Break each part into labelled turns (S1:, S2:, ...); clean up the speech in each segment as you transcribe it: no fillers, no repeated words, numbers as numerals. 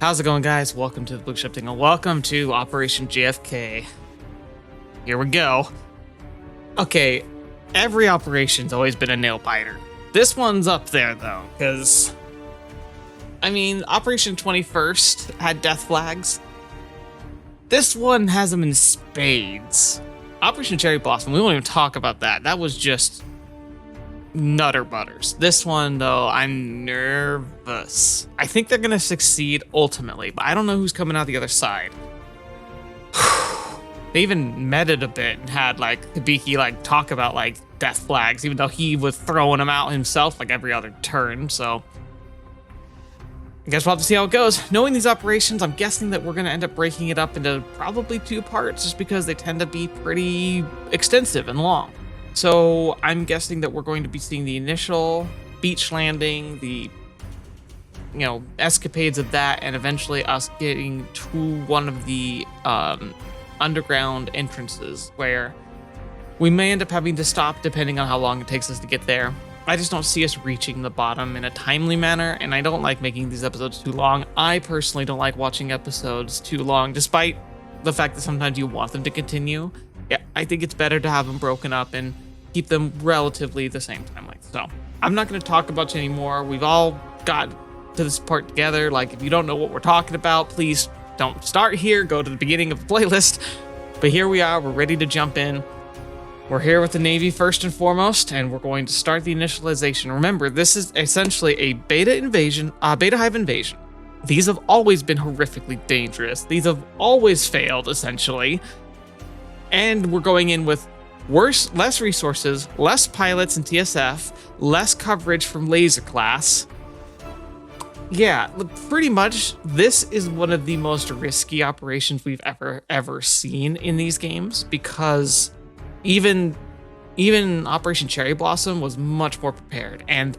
S1: How's it going, guys? Welcome to the Blue Shifting and welcome to Operation JFK. Here we go. Okay, every operation's always been a nail biter. This one's up there though, because I mean, Operation 21st had death flags. This one has them in spades. Operation Cherry Blossom, we won't even talk about that. That was just nutter butters. This one, though, I'm nervous. I think they're gonna succeed ultimately, but I don't know who's coming out the other side. They even meted a bit and had like Hibiki like talk about like death flags, even though he was throwing them out himself like every other turn. So I guess we'll have to see how it goes. Knowing these operations, I'm guessing that we're gonna end up breaking it up into probably 2 parts, just because they tend to be pretty extensive and long. So I'm guessing that we're going to be seeing the initial beach landing, the escapades of that, and eventually us getting to one of the underground entrances where we may end up having to stop depending on how long it takes us to get there. I just don't see us reaching the bottom in a timely manner, and I don't like making these episodes too long. I personally don't like watching episodes too long, despite the fact that sometimes you want them to continue. Yeah, I think it's better to have them broken up and keep them relatively the same time length. So I'm not going to talk about you anymore. We've all got to this part together. Like, if you don't know what we're talking about, please don't start here. Go to the beginning of the playlist. But here we are. We're ready to jump in. We're here with the Navy first and foremost, and we're going to start the initialization. Remember, this is essentially a beta hive invasion. These have always been horrifically dangerous. These have always failed, essentially. And we're going in with less resources, less pilots and TSF, less coverage from laser class. Yeah, pretty much this is one of the most risky operations we've ever seen in these games, because even Operation Cherry Blossom was much more prepared, and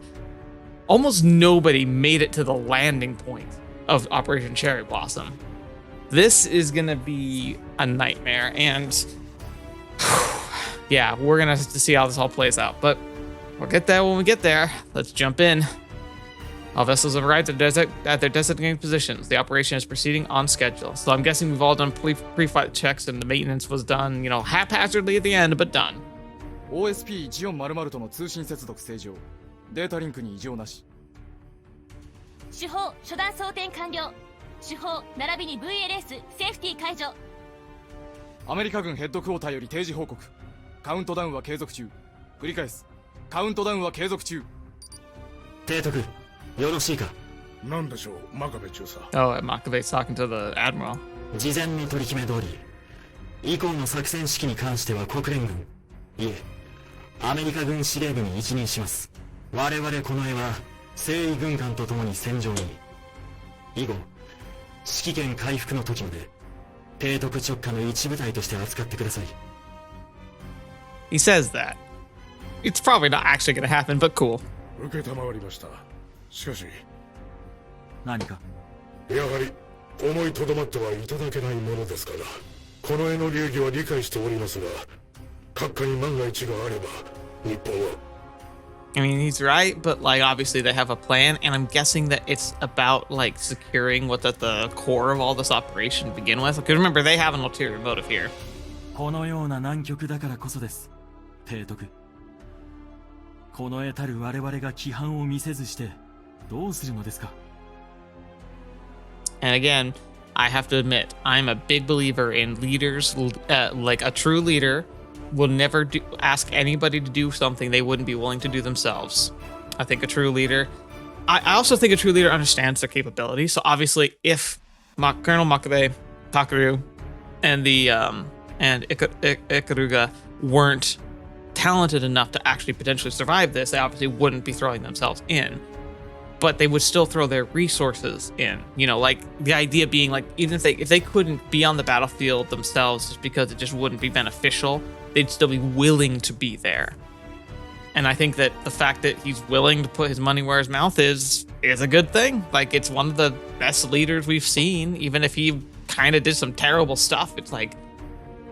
S1: almost nobody made it to the landing point of Operation Cherry Blossom. This is gonna be a nightmare, and yeah, we're gonna have to see how this all plays out, but we'll get there when we get there. Let's jump in. All vessels have arrived at their designated positions. The operation is proceeding on schedule. So I'm guessing we've all done pre-flight checks, and the maintenance was done, haphazardly at the end, but done.
S2: OSP1400 との通信接続正常。データリンクに異常なし。
S3: 主砲初段装填完了。主砲並びに VLS セーフティー解除。
S2: アメリカ軍ヘッドクォーターより定時報告。カウントダウンは継続中。繰り返す。カウントダウンは継続中。
S4: 提督、よろしいか。
S5: なんでしょう、真壁中佐。
S1: Oh, Makabe's talking to the admiral.
S4: 事前の取り決め通り、以降の作戦指揮に関しては国連軍、いえ、アメリカ軍司令部に一任します。我々近衛は征夷軍艦と共に戦場に。以後、指揮権回復の時まで、提督直下の一部隊として扱ってください。
S1: He says that. It's probably not actually going to happen, but cool.
S5: 受けたまわりました。しかし、
S2: 何か。
S5: やはり思いとどまってはいただけないものですから。この絵の流儀は理解しておりますが、閣下に万が一があれば、日本は。
S1: I mean, he's right, but obviously they have a plan, and I'm guessing that it's about securing what's at the core of all this operation to begin with. Because remember, they have an ulterior motive here.
S6: このような難局だからこそです、提督。この絵たる我々が規範を見せずしてどうするのですか。
S1: And again, I have to admit, I'm a big believer in leaders. Like a true leader will never ask anybody to do something they wouldn't be willing to do themselves. I think a true leader. I also think a true leader understands their capabilities. So obviously, if Colonel Makabe, Takaru, and Ikaruga weren't talented enough to actually potentially survive this, they obviously wouldn't be throwing themselves in. But they would still throw their resources in. The idea being even if they couldn't be on the battlefield themselves just because it just wouldn't be beneficial, they'd still be willing to be there. And I think that the fact that he's willing to put his money where his mouth is a good thing. It's one of the best leaders we've seen, even if he kind of did some terrible stuff. It's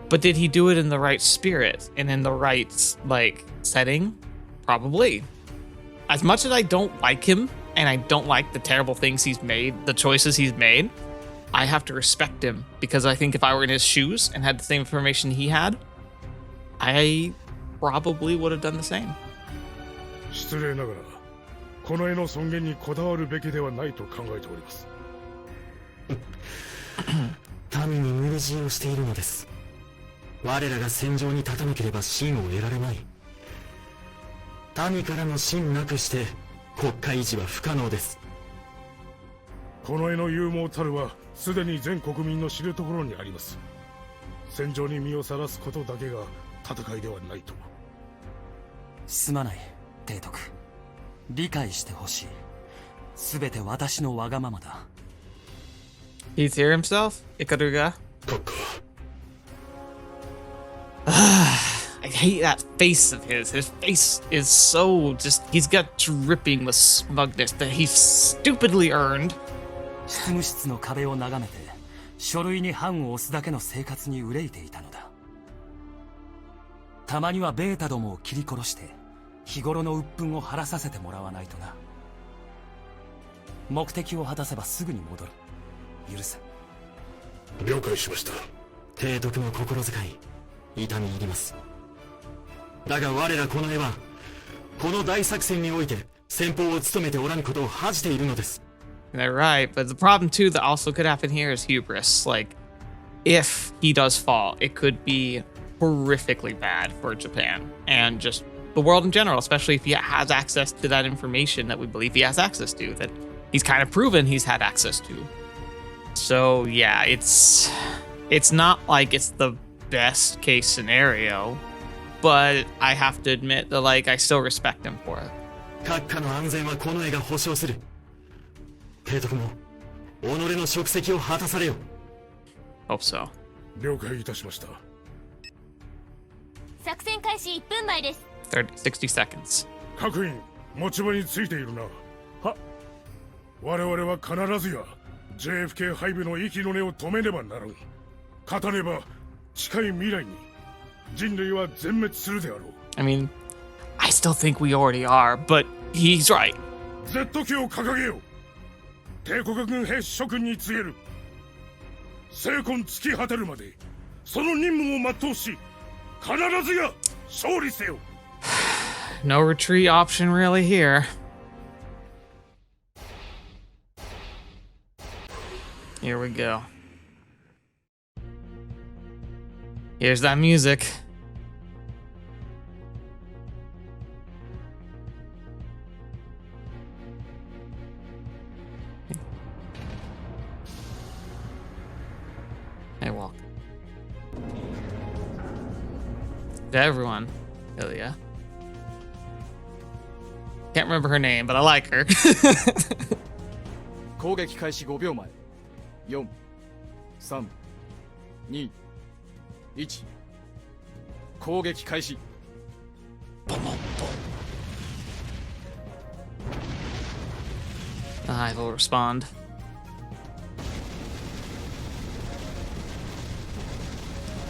S1: but did he do it in the right spirit and in the right setting? Probably. As much as I don't like him, and I don't like the terrible things he's made, the choices he's made, I have to respect him because I think if I were in his shoes and had the same information he had, I probably would have done the same.
S5: 失礼ながらこの絵の尊厳にこだわるべきではないと考えております。
S4: 民に無理強いをしているのです。我らが戦場に立たなければ信を得られない。民からの信なくして国家維持は不可能です。
S5: この絵の勇猛たるはすでに全国民の知るところにあります。戦場に身をさらすことだけが戦いではないと。
S6: すまない、提督。理解してほしい。すべて私のわがままだ。
S1: He's here himself? Ikaruga?
S5: 閣下。
S1: I hate that face of his. His face is so just, he's got dripping with smugness that he's stupidly earned.
S6: 執務室の壁を眺めて書類に判を押すだけの生活に憂いていたのだ。たまにはベータどもを切り殺して日頃の鬱憤を晴らさせてもらわないとな。目的を果たせばすぐに戻る。許せ。
S5: 了解しました。
S4: 提督の心遣い痛み入ります。だが我らこの絵はこの大作戦において先方を務めておらぬことを恥じているのです。
S1: They're right, but the problem too that also could happen here is hubris. Like, if he does fall, it could be horrifically bad for Japan and just the world in general, especially if he has access to that information that we believe he has access to, that he's kind of proven he's had access to. So yeah, it's not like it's the best case scenario, but I have to admit that, like, I still respect him for it.
S4: 閣下の安全はこの絵が保証する。提督も己の職責を果たされよ。
S1: Hope so.
S5: 了解いたしました。
S3: 作戦開始1分前です。
S1: 60 seconds.
S5: 各員持ち場についているな。は。我々は必ずや JFK ハイブの息の根を止めねばならん。勝たねば近い未来に人類は全滅するであろう。
S1: I mean, I still think we already are, but he's right.
S5: Z 旗を掲げよう。帝国軍兵士諸君に告げる。精魂尽き果てるまでその任務を全うし、必ずや勝利せよ。
S1: No retreat option really here. Here we go. Here's that music. Hey, walk. To everyone, Ilya. Can't remember her name, but I like her.
S2: 攻撃開始5秒前。4、3、2、1。攻撃開始。
S1: I will respond.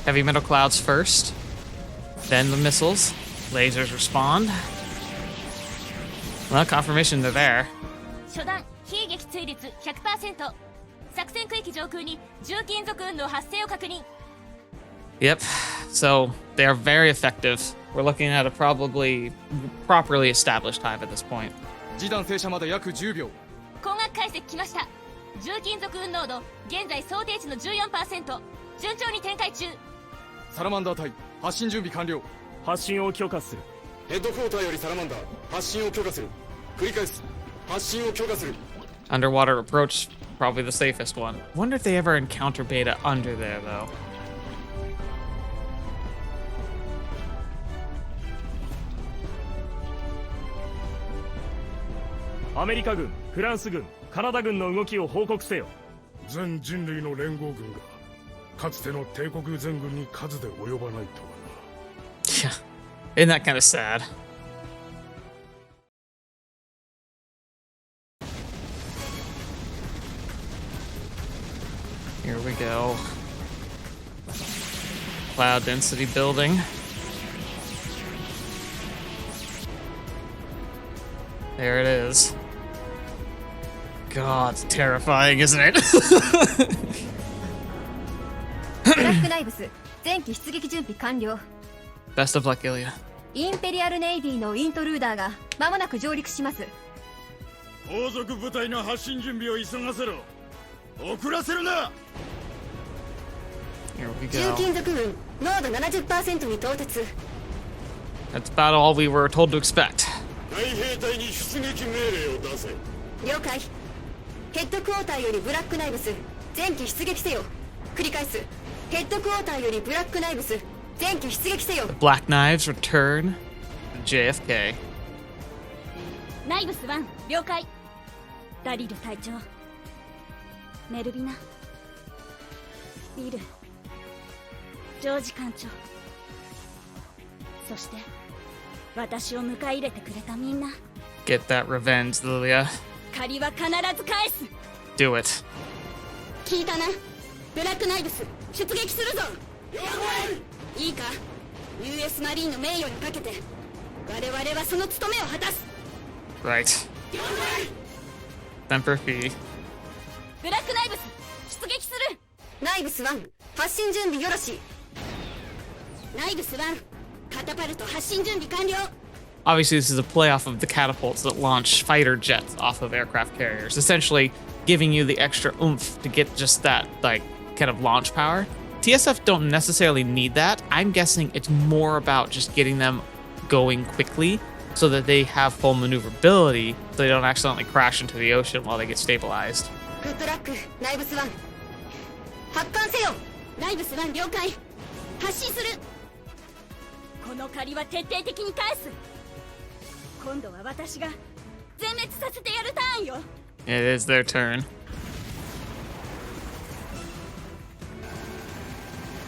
S1: Heavy metal clouds first, then the missiles. Lasers respond. Well, confirmation they're there.
S3: 初段非撃墜率 100%。作戦区域上空に重金属運動発生を確認。
S1: Yep. So they are very effective. We're looking at a probably properly established hive at this point.
S2: 示弾停車まで約10秒。
S3: 光学解析来ました。重金属運濃度現在想定値の 14%。順調に展開中。
S2: サラマンダー隊発進準備完了。
S6: 発進を許可する。
S2: ヘッドクォーターよりサラマンダー発進を許可する。繰り返す。発進を許可する。
S1: Underwater approach, probably the safest one. Wonder if they ever encounter beta under there, though.
S6: アメリカ軍、フランス軍、カナダ軍の動きを報告せよ。
S5: 全人類の連合軍がかつての帝国全軍に数で及ばないとはな。
S1: Yeah. Isn't that kind of sad? Here we go. Cloud density building. There it is. God, it's terrifying, isn't it?
S7: ブラックナイブス前期出撃準備完了。
S1: Best of luck, Ilya.
S7: インペリアルネイビーのイントルーダーが間もなく上陸します。
S5: 後続部隊の発進準備を急がせろ。遅らせるな。
S1: Here we
S7: 重
S1: go.
S7: 金属群濃度 70% に到達。
S1: That's about all we were told to expect.
S5: 大兵隊に出撃命令を出せ。
S7: 了解。ヘッドクォーターよりブラックナイブス前期出撃せよ。繰り返す。ヘッドクォーターよりブラックナイブス前期出撃せよ。
S1: Black Knives return to JFK.
S3: ナイブス1了解。ダリル隊長、メルビナ、ビル、ジョージ艦長、そして私を迎え入れてくれたみんな。
S1: Get that revenge, Lilia.
S3: 借りは必ず返す。
S1: Do it.
S3: 聞いたな。ブラックナイブス出撃するぞ。いいか、 US マリーンの名誉にかけて我々はその務めを果たす。
S1: Right. Semper Fi.
S3: ブラックナイブス出撃する。
S7: ナイブス1発進準備よろし。
S3: ナイブス1カタパルト発進準備完了。
S1: Obviously, this is a playoff of the catapults that launch fighter jets off of aircraft carriers, essentially giving you the extra oomph to get just that, like, kind of launch power. TSF don't necessarily need that. I'm guessing it's more about just getting them going quickly so that they have full maneuverability so they don't accidentally crash into the ocean while they get stabilized.
S7: グッドラックナイブス1発艦せよ。
S3: ナイブス1了解。発進する。この借りは徹底的に返す。今度は私が全滅させてやるターンよ。
S1: It is their turn.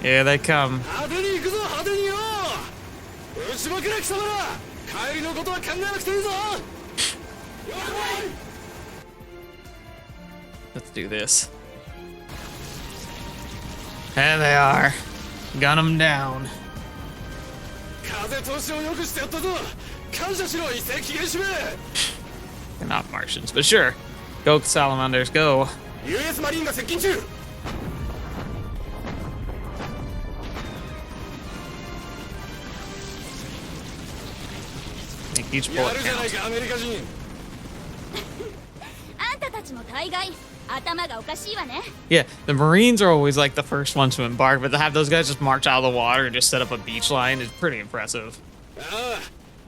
S1: Here they come.
S2: 派手に行くぞ派手によ。内幕な貴様ら、帰りのことは考えなくていいぞ。
S1: Let's do this. There they are. Gun them down.
S2: 風通しを良くしてやったぞ。感謝しろ一斉期限締め。
S1: They're not Martians, but sure. Go, salamanders, go.
S2: US マリーンが接近中。
S1: Make each
S2: や
S1: bullet
S2: るじゃない
S1: count.
S2: かアメリカ人。
S3: あんたたちも大概頭がおかしいわね。
S1: Yeah, the Marines are always like the first ones to embark, but to have those guys just march out of the water and just set up a beach line is pretty impressive.
S2: ああ、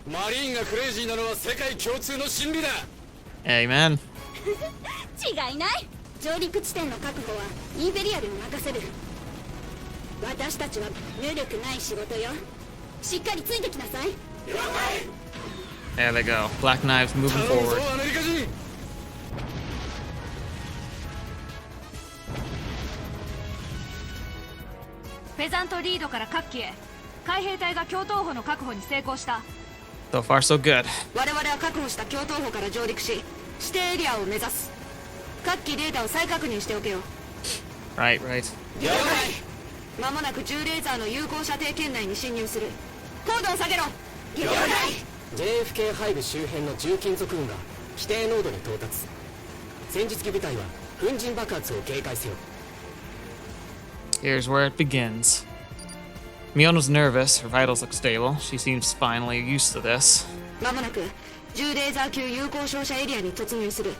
S2: マリーンがクレイジーなのは世界共通の真理だ。
S1: Amen.
S3: 違いない。上陸地点の確保はインペリアルに任せる。私たちは能力ない仕事よ。しっかりついてきなさい。
S1: There they go. Black Knives moving
S2: 頼むぞ
S1: forward.
S2: アメリカ人。
S7: フェザントリードから各機へ。海兵隊が共闘補の確保に成功した。
S1: So far, so good.
S7: 我々は確保した共闘補から上陸し指定エリアを目指す。各機データを再確認しておけよ。
S1: Right, right.
S7: 了解。間もなく10レーザーの有効射程圏内に侵入する。高度を下げろ。了解。
S8: JFK ハイブ周辺の重金属群が規定濃度に到達。戦術機部隊は粉塵爆発を警戒せよ。
S1: Here's where it begins. Miona's nervous. Her vitals look stable. She seems finally used to this.
S7: 間もなく10レーザー級有効照射エリアに突入する。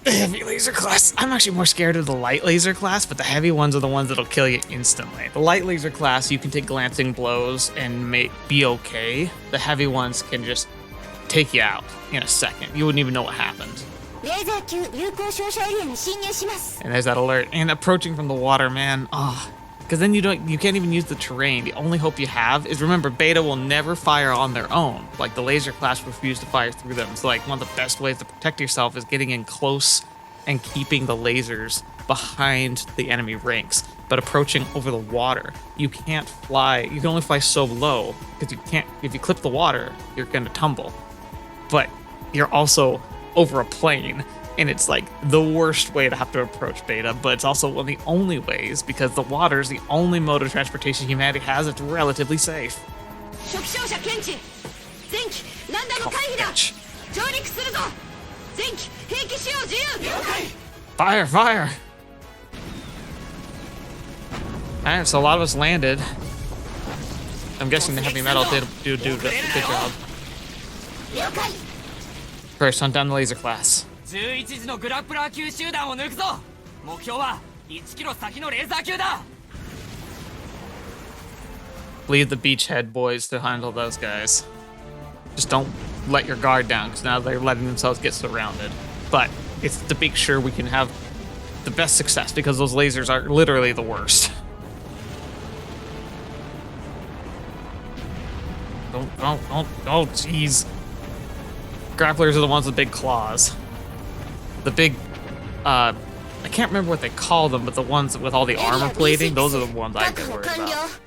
S1: The heavy laser class. I'm actually more scared of the light laser class, but the heavy ones are the ones that'll kill you instantly. The light laser class, you can take glancing blows and be okay. The heavy ones can just take you out in a second. You wouldn't even know what happened.
S7: レーザー級有効照射エリアに侵入します。
S1: And there's that alert. And approaching from the water, man. Oh, because then you can't even use the terrain. The only hope you have is, remember, Beta will never fire on their own. Like, the laser class refuse to fire through them. So, like, one of the best ways to protect yourself is getting in close and keeping the lasers behind the enemy ranks. But approaching over the water, you can't fly. You can only fly so low because you can't. If you clip the water, you're gonna tumble. But you're also over a plane, and it's like the worst way to have to approach Beta, but it's also one of the only ways because the water is the only mode of transportation humanity has that's relatively safe.
S7: 初期照射検知。前期ランダム回避だ。
S1: Bitch.
S7: 上陸するぞ。
S1: Fire, fire! Alright, so a lot of us landed. I'm guessing the heavy metal did a good job. First, hunt down the laser class.
S9: 11時のグラップラー級集団を抜くぞ。目標は1キロ先のレーザー級だ。
S1: Leave the beachhead boys to handle those guys. Just don't let your guard down, because now they're letting themselves get surrounded. But it's to make sure we can have the best success, because those lasers are literally the worst. Don't, jeez. Grapplers are the ones with big claws. The big, I can't remember what they call them, but the ones with all the armor plating, those are the ones I get worried about.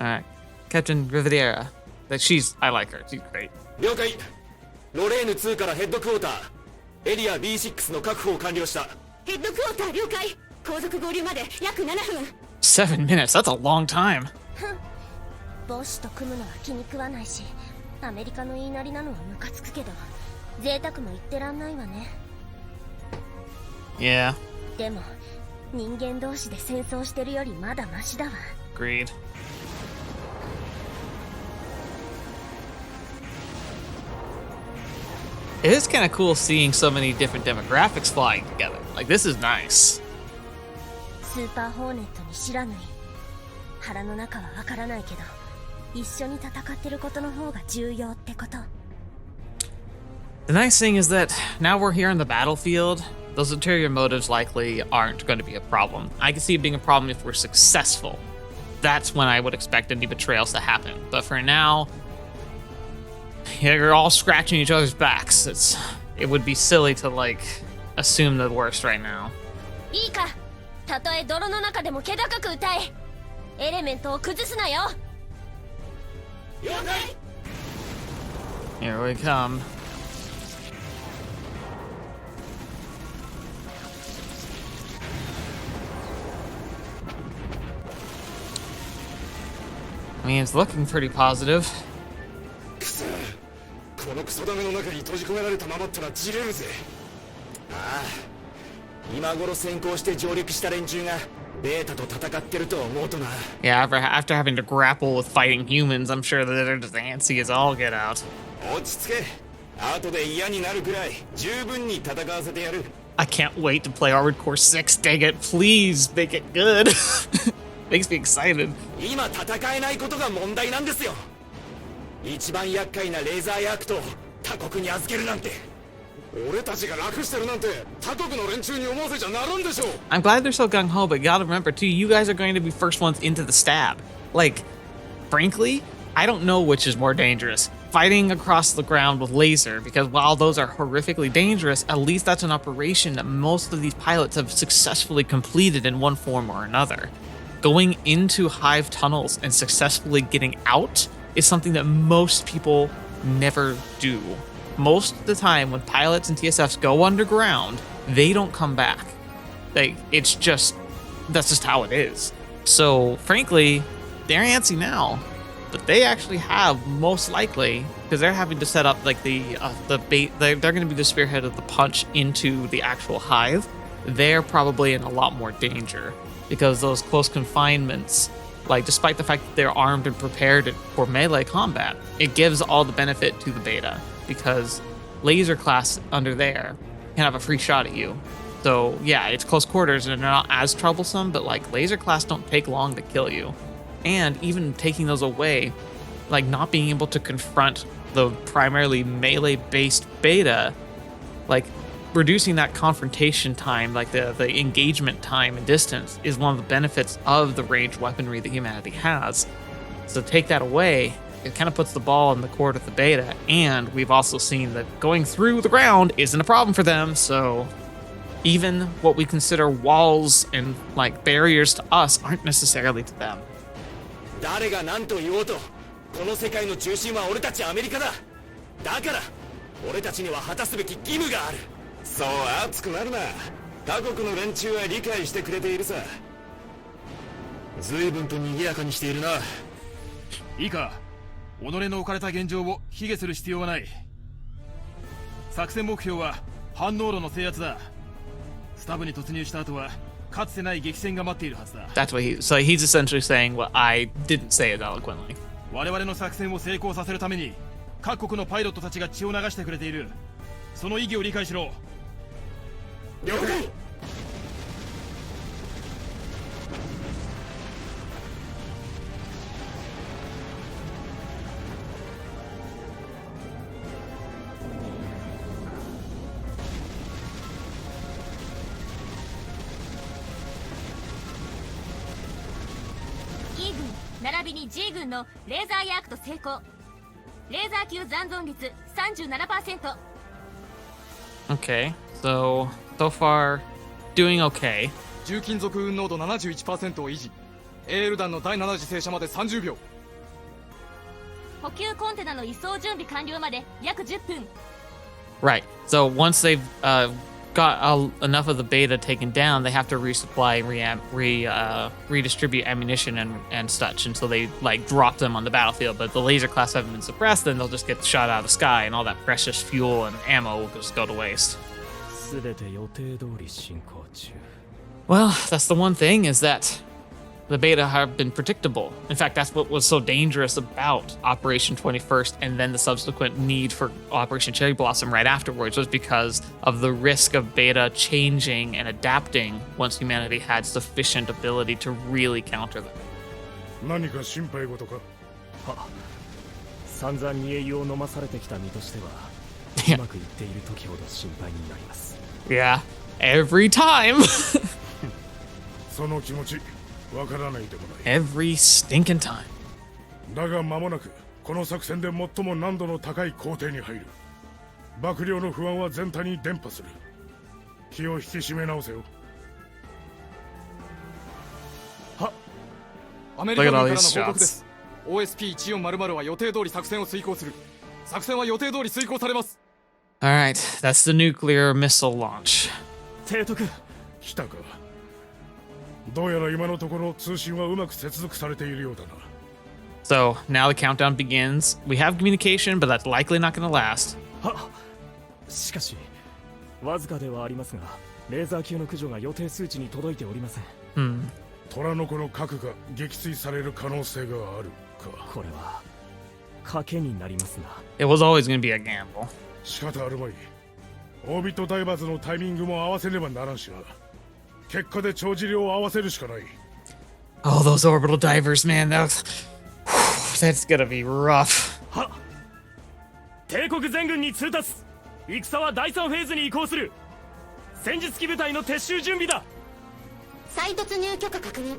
S1: Alright, Captain Riviera. I like her, she's great.
S8: 了解。ロレーヌ2からヘッドクォーター。エリア B6 の確保を完了した。
S7: ヘッドクォーター了解。後続合流まで約7分。
S1: 7 minutes, that's a long time.
S3: ボスと組むのは気に食わないし、アメリカの言いなりなのはムカつくけど、贅沢も言ってらんないわね。
S1: Yeah.
S3: でも、人間同士で戦争してるよりまだマシだわ。
S1: Agreed. It is kind of cool seeing so many different demographics flying together. Like, this is nice.
S3: スーパーホーネットに知らぬい。腹の中はわからないけど、一緒に戦ってることの方が重要ってこと。
S1: The nice thing is that now we're here on the battlefield, those ulterior motives likely aren't going to be a problem. I can see it being a problem if we're successful. That's when I would expect any betrayals to happen. But for now, you're all scratching each other's backs. It would be silly to, like, assume the worst right now.
S3: いいか、たとえ泥の中でも気高く歌え。エレメントを崩すなよ。
S1: Here we come. I mean, it's looking pretty positive.
S8: このクソダメの中に閉じ込められたままったらじれるぜ。ああ、今頃先行して上陸した連中がベータと戦ってると思うとな。
S1: Yeah, after having to grapple with fighting humans, I'm sure that they're just antsy as all get out.
S8: 落ち着け。後で嫌になるくらい十分に戦わせてやる。
S1: I can't wait to play Armored Core 6. Dang it, please make it good. Makes me excited.
S8: 今戦えないことが問題なんですよ。一番厄介なレーザーヤークと他国に預けるなんて。俺たちが楽してるなんて他国の連中に思わせちゃならんでしょ。
S1: I'm glad they're so gung-ho, but you gotta remember too, you guys are going to be first ones into the stab. Like, frankly, I don't know which is more dangerous. Fighting across the ground with laser, because while those are horrifically dangerous, at least that's an operation that most of these pilots have successfully completed in one form or another. Going into hive tunnels and successfully getting out is something that most people never do. Most of the time when pilots and TSFs go underground, they don't come back. Like, that's just how it is. So frankly, they're antsy now, but they actually have most likely, because they're having to set up like the bait, they're going to be the spearhead of the punch into the actual hive. They're probably in a lot more danger because those close confinements, like, despite the fact that they're armed and prepared for melee combat, it gives all the benefit to the beta, because laser class under there can have a free shot at you. So yeah, it's close quarters and they're not as troublesome, but like laser class don't take long to kill you. And even taking those away, like not being able to confront the primarily melee based beta, like reducing that confrontation time, like the engagement time and distance, is one of the benefits of the ranged weaponry that humanity has. So take that away, it kind of puts the ball in the court of the beta, and we've also seen that going through the ground isn't a problem for them, so even what we consider walls and like barriers to us aren't necessarily to them.
S8: 誰が何と言おうと、この世界の中心は俺たちアメリカだ。だから俺たちには果たすべき義務がある。そう熱くなるな。他国の連中は理解してくれているさ。随分と賑やかにしているな。
S10: いいか、己の置かれた現状を卑下する必要はない。
S2: 作戦目標は反応路の制圧だ。スタブに突入した後はかつてない激戦が待っているはずだ。
S1: That's what so he's essentially saying what I didn't say it eloquently.
S2: 我々の作戦を成功させるために各国のパイロットたちが血を流してくれている。その意義を理解しろ。
S7: 了解。
S3: E 軍並びに G 軍のレーザーヤークト成功。レーザー級残存率 37%。
S1: Okay, so far doing okay.
S2: 重金属運濃度 71% を維持。AL 弾の第7次停車まで30秒。
S3: 補給コンテナの移送準備完了まで約10分。
S1: Right. So once they've got enough of the beta taken down, they have to resupply, redistribute ammunition and such until they like drop them on the battlefield. But if the laser class haven't been suppressed, then they'll just get shot out of the sky, and all that precious fuel and ammo will just go to waste. Well, that's the one thing, is that the beta have been predictable. In fact, that's what was so dangerous about Operation 21st and then the subsequent need for Operation Cherry Blossom right afterwards, was because of the risk of beta changing and adapting once humanity had sufficient ability to really counter them.
S5: 何か心配事か？
S6: 散々煮え湯を飲まされてきた身としては、うまくいっている時ほど心配になります。
S1: Yeah, every time.
S5: その気持ちわからないでもない。
S1: Every stinking time.
S5: だが間もなくこの作戦で最も難度の高い工程に入る。幕僚の不安は全体に伝播する。気を引き締め直せよ。
S2: は、アメリカ軍からの報告です。OSP1400 は予定通り作戦を遂行する。作戦は予定通り遂行されます。
S1: Alright, that's the nuclear missile launch.
S6: 提督。
S5: 来たか。どうやら今のところ通信はうまく接続されているようだな。
S1: So now the countdown begins. We have communication, but that's likely not going to last.
S6: は、しかしわずかではありますが、レーザー級の駆除が予定数値に届いておりません。
S5: 虎の子の核が撃墜される可能性があるか。
S6: これは賭けになりますな。
S1: It was always going to be a gamble.
S5: 仕方あるまい。オービットダイバーズのタイミングも合わせねばならんしな。結果で帳尻を合わせるしかない。
S1: Oh, those orbital divers, man. That's gonna be rough.
S6: は、帝国全軍に通達。戦は第3フェーズに移行する。戦術機部隊の撤収準備だ。
S7: 再突入許可確認。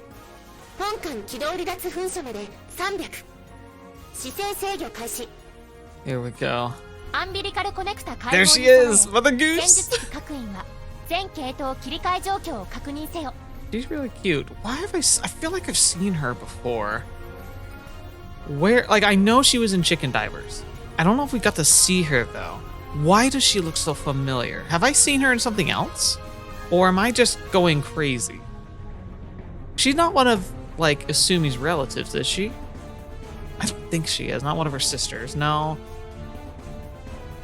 S7: 本艦軌道離脱噴射まで300。姿勢制御開始。
S1: Here we go.
S3: アンビリカルコネクタ開
S1: There
S3: 放
S1: she
S3: に備え
S1: is, Mother
S3: 戦
S1: Goose.
S3: 術機各員は全系統切り替え状況を確認せよ。
S1: She's really cute. Why have I feel like I've seen her before. Where, like, I know she was in Chicken Divers. I don't know if we got to see her though. Why does she look so familiar? Have I seen her in something else? Or am I just going crazy? She's not one of, like, Asumi's relatives, is she? I don't think she is. Not one of her sisters. No.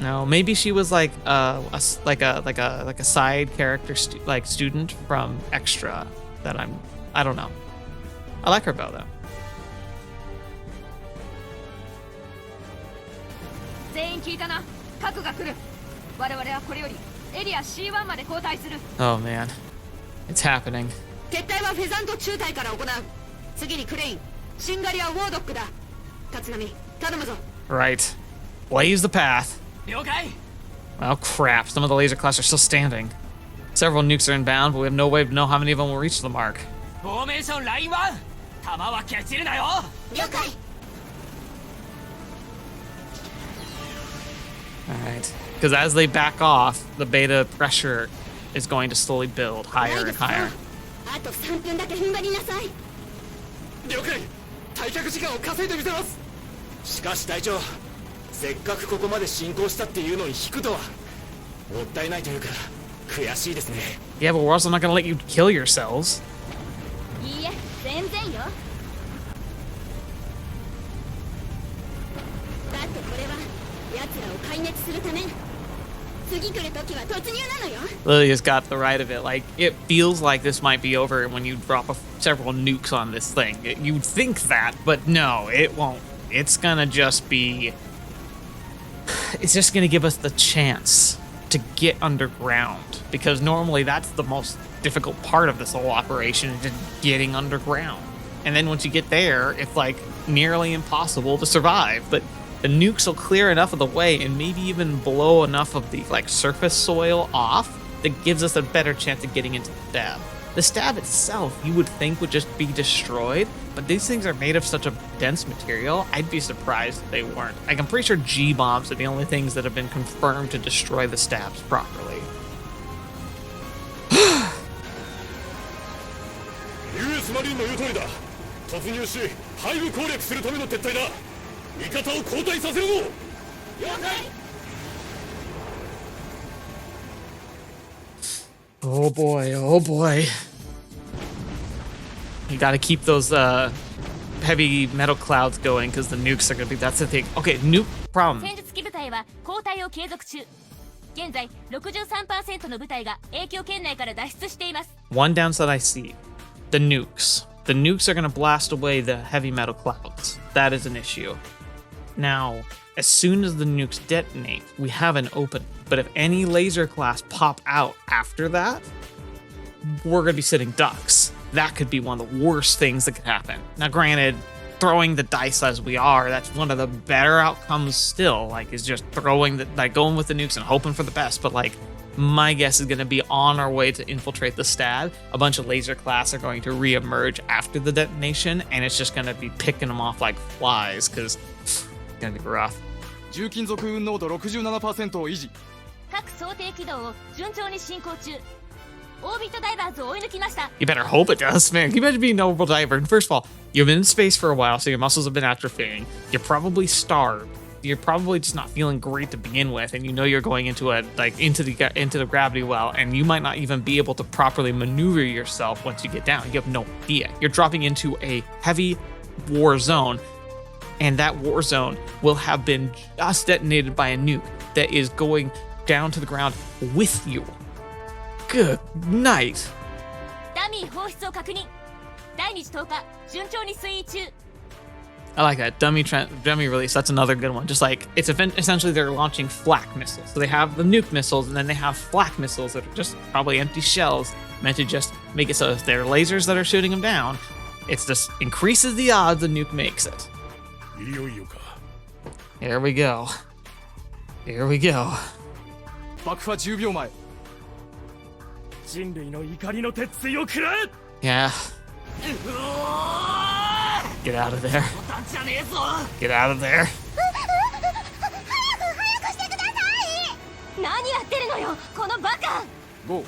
S1: No, maybe she was like a side character student from Extra that I don't know. I like her though.
S9: 全員聞いたな。核が来る。我々はこれよりエリア C1 まで後退する。
S1: Oh man, it's happening.
S7: 撤退はフェザント中隊から行う。次にクレイン、シンガリア・ウォードックだ。立浪、頼むぞ。
S1: Right, blaze the path.
S9: 了解。
S1: Oh crap! Some of the laser class are still standing. Several nukes are inbound, but we have no way to know how many of them will reach the mark.
S9: フォーメーションライン1。弾はケチるなよ。
S7: 了解。
S1: Alright. Because as they back off, the beta pressure is going to slowly build higher and higher.
S7: あと3分だけ踏ん張りなさい。
S8: 了解。退却時間を稼いでみせます。しかし隊長、せっかくここまで進行したっていうのに引くとはもったいないというか悔しいですね。
S1: Yeah, but we're also not going to let you kill yourselves.
S3: いいえ、全然よ。だってこれは奴らを壊滅するため。次来る時は突入なのよ。
S1: Lily has got the right of it. Like, it feels like this might be over when you drop several nukes on this thing. You'd think that, but no, it won't. It's gonna just be... It's just gonna give us the chance to get underground. Because normally that's the most difficult part of this whole operation, is just getting underground. And then once you get there, it's like nearly impossible to survive. But the nukes will clear enough of the way and maybe even blow enough of the like surface soil off that gives us a better chance of getting into the stab. The stab itself, you would think, would just be destroyed, but these things are made of such a dense material, I'd be surprised if they weren't. Like, I'm pretty sure G-bombs are the only things that have been confirmed to destroy the stabs properly.
S8: US マリンの言う通りだ。突入し、ハイブ攻略するための撤退だ。味方を交代させるぞ。了解。
S1: Oh boy, oh boy. You gotta keep those heavy metal clouds going because the nukes are gonna be, that's the thing. Okay, nuke problem.
S3: 戦術機部隊は交代を継続中。現在 63% の部隊が影響圏内から脱出しています。
S1: One downside I see, the nukes. The nukes are gonna blast away the heavy metal clouds. That is an issue. Now, as soon as the nukes detonate, we have an open. But if any laser class pop out after that, we're gonna be sitting ducks. That could be one of the worst things that could happen. Now, granted, throwing the dice as we are, that's one of the better outcomes still. Like, is just throwing the, like, going with the nukes and hoping for the best. But like, my guess is gonna be on our way to infiltrate the stab. A bunch of laser class are going to re-emerge after the detonation, and it's just gonna be picking them off like flies, because it's gonna be rough.
S2: 重金属運濃度 67% を維持。
S3: 各想定軌道を順調に進行中。オービットダイバーズを追い抜きました。
S1: You better hope it does, man. Can you imagine being an orbital diver? And first of all, you've been in space for a while, so your muscles have been atrophying. You're probably starved. You're probably just not feeling great to begin with, and you know you're going into a into the gravity well, and you might not even be able to properly maneuver yourself once you get down. You have no idea. You're dropping into a heavy war zone, and that war zone will have been just detonated by a nuke that is going down to the ground with you. Good night.
S3: ダミー放出を確認。第2次投下順調に推移中。
S1: I like that. Dummy release. That's another good one. Just like, it's essentially they're launching flak missiles. So they have the nuke missiles, and then they have flak missiles that are just probably empty shells meant to just make it so if they're lasers that are shooting them down, it's just increases the odds the nuke makes it.
S5: いよいよか。
S1: Here we go. Here we go.
S2: 爆破10秒前。
S6: 人類の怒りの鉄槌を食らえ。
S1: Yeah. Get out of there. Get out of there.
S3: 何やってるのよこのバカ。
S2: 5、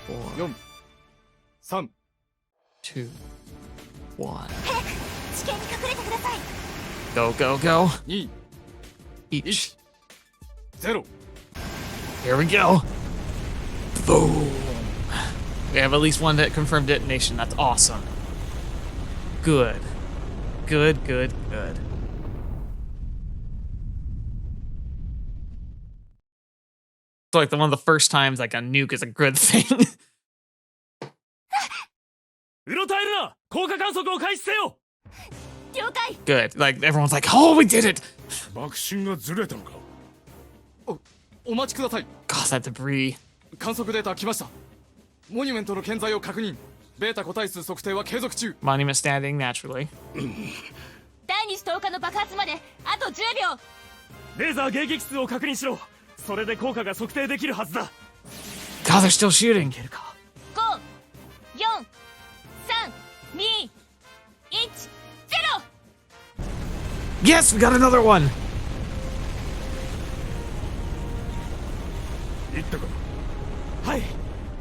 S1: 4,
S2: 4、3、
S1: 2, 1.
S3: 地形に隠れてください。
S1: Go, go, go.
S2: 2、
S1: Each.
S2: 0。
S1: Here we go. Boom. We have at least one confirmed detonation. That's awesome. Good. Good, good, good. It's like one of the first times like a nuke is a good thing.
S6: うろたえるな。降下観測を開始せよ。
S3: 了解。
S1: Good. Like everyone's like, oh, we did it.
S5: 爆心がずれたのか。
S2: お待ちください。
S1: God, that debris.
S2: 観測データ来ました。モニュメントの健在を確認。ベータ個体数測定は継続中。
S1: Monument standing naturally.
S3: 第2次投下の爆発まであと10秒。
S6: レーザー迎撃数を確認しろ。それで効果が測定できるはずだ。
S1: God, they're still shooting.
S6: いけるか。
S3: 5、4、3、2、1、0。
S1: Yes, we got another one.
S5: いったか。
S6: はい。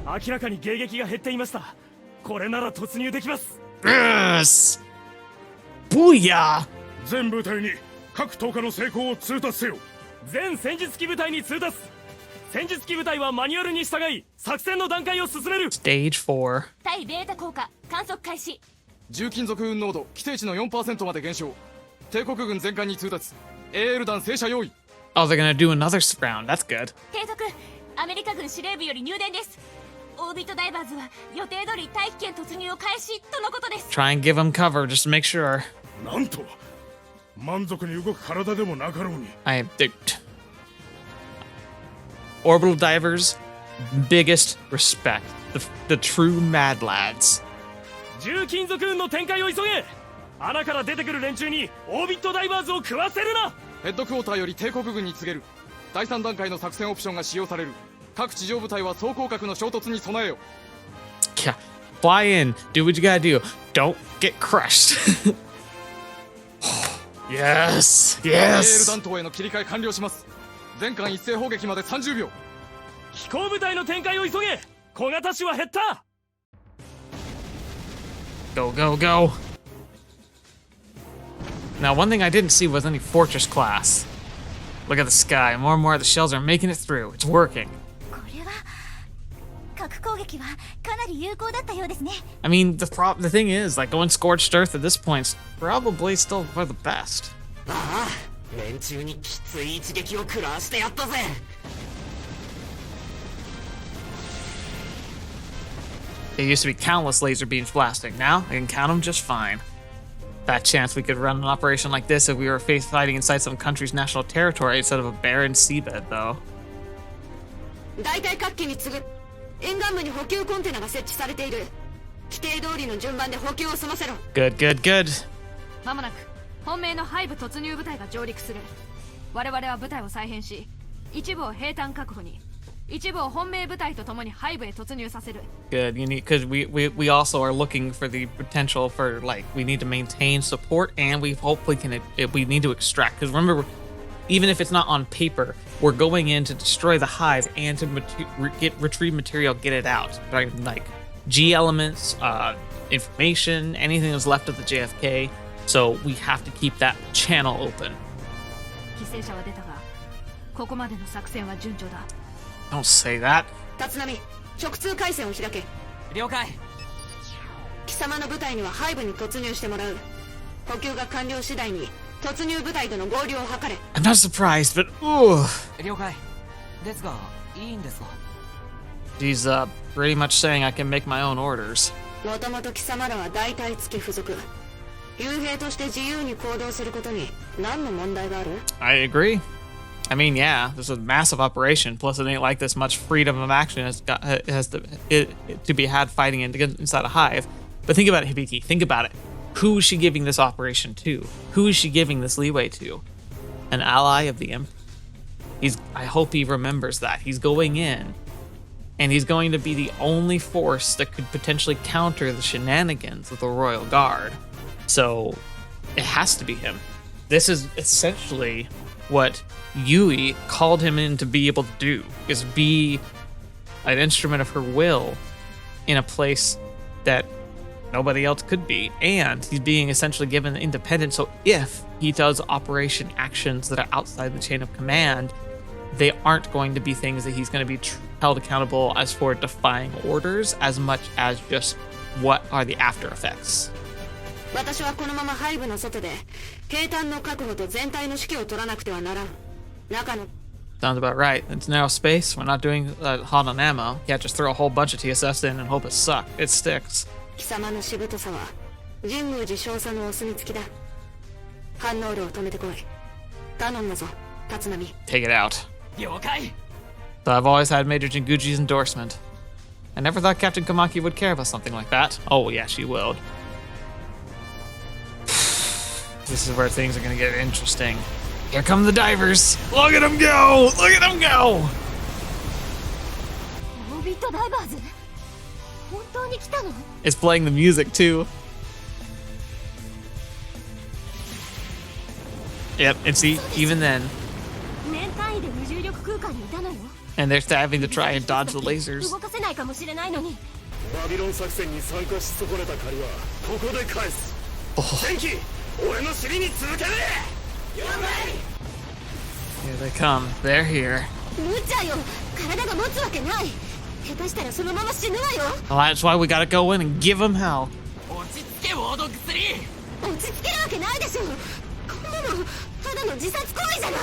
S6: 明らかに迎撃が減っていました。これなら突入できます。
S1: Yes. Booyah.
S5: 全部隊に各投下の成功を通達せよ。
S6: 全戦術機部隊に通達。戦術機部隊はマニュアルに従い作戦の段階を進める。
S1: Stage 4.
S3: 対ベータ効果観測開始。
S2: 重金属運濃度規定値の 4% まで減少。帝国軍全艦に通達。AL 弾正射用意。
S1: Oh, they're gonna do another round. That's good.
S3: 継続アメリカ軍司令部より入電です。オービットダイバーズは予定通り大気圏突入を開始とのことです。
S1: Try and give them cover just to make sure.
S5: なんと満足に動く体でもなかろうに。
S1: Orbital divers, biggest respect. The true mad lads.
S6: 重金属運の展開を急げ。穴から出てくる連中にオービットダイバーズを食わせるな。
S2: ヘッドクォーターより帝国軍に告げる。第3段階の作戦オプションが使用される。各地上部隊は総攻撃の衝突に備えよ。
S1: Yeah, fly in, do what you gotta do. Don't get crushed. Yes,
S2: エール
S1: yes.
S2: 弾頭への切り替え完了します。全艦一斉砲撃まで30秒。
S6: 飛行部隊の展開を急げ。小型種は減った。
S1: Go, go, go. Now, one thing I didn't see was any fortress class. Look at the sky. More and more of the shells are making it through. It's working.
S3: これは核攻撃はかなり有効だったようですね。
S1: I mean, the thing is, like, going scorched earth at this point's probably still for the best.
S4: ああ、連中にきつい一撃を食らわしてやったぜ。
S1: There used to be countless laser beams blasting. Now, I can count them just fine. That chance we could run an operation like this if we were fighting inside some country's national territory instead of a barren seabed, though.
S7: 大体各機に次ぐ沿岸部に補給コンテナが設置されている。規定通りの順番で補給を済ませろ。
S1: Good, good, good.
S10: まもなく本命のハイブ突入部隊が上陸する。我々は部隊を再編し、一部を兵站確保に、一部を本命部隊とともにハイブへ突入させる。
S1: Good, you need, because we also are looking for the potential for, like, we need to maintain support and we hopefully can, we need to extract. Because remember, even if it's not on paper, we're going in to destroy the hive and to retrieve material, get it out. Right? Like G elements, information, anything that's left of the JFK. So we have to keep that channel open.
S10: 犠牲者は出たが、ここまでの作戦は順調だ。
S1: Don't say that.
S7: 立浪、直通回線を開け。
S9: 了解。
S7: 貴様の部隊にはハイブに突入してもらう。補給が完了次第に突入部隊との合流を図れ。
S1: I'm not surprised, but ooh.
S9: 了解。ですが、いいんですか？
S1: He's pretty much saying I can make my own orders.
S7: もともと貴様らは大隊付き付属。傭兵として自由に行動することに何の問題がある？
S1: I agree. I mean, yeah, this is a massive operation. Plus, it ain't like this much freedom of action has to be had fighting inside a hive. But think about it, Hibiki. Think about it. Who is she giving this operation to? Who is she giving this leeway to? An ally of the Emperor. I hope he remembers that. He's going in, and he's going to be the only force that could potentially counter the shenanigans of the Royal Guard. So, it has to be him. This is essentially what Yui called him in to be able to do, is be an instrument of her will in a place that nobody else could be. And he's being essentially given independence, so if he does operation actions that are outside the chain of command, they aren't going to be things that he's going to be held accountable as for defying orders as much as just what are the after effects.
S7: 私はこのままハイブの外で兵站の確保と全体の指揮を取らなくてはならん。中の
S1: Sounds about right. It's narrow space. We're not doing hot on ammo. You can't just throw a whole bunch of TSS in and hope it sticks.
S7: 貴様のしぶとさは神宮寺少佐のお墨付きだ。反応量を止めてこい。頼んだぞ、立浪。
S1: Take it out.
S9: 了解。
S1: So I've always had Major Jinguji's endorsement. I never thought Captain Kamaki would care about something like that. Oh yeah, she will. This is where things are gonna get interesting. Here come the divers. Look at them go! Look at them go!
S3: オービットダイバーズ本当に来たの？
S1: It's playing the music too. Yep, and see, even then.
S3: 年単位で無重力空間にいたのよ。
S1: And they're having to try and dodge the lasers.
S3: 動かせないかもしれないのに。
S8: バビロン作戦に参加し損ねた借りはここで返す。戦機、俺の尻に続ける。
S1: Here they come. They're here.
S3: 無茶よ。体が持つわけない。下手したらそのまま死ぬわよ。
S1: Well, that's why we gotta go in and give them hell.
S9: 落ち着けウォードッグ3。
S3: 落ち着けるわけないでしょ。こんなのただの自殺行為じゃない。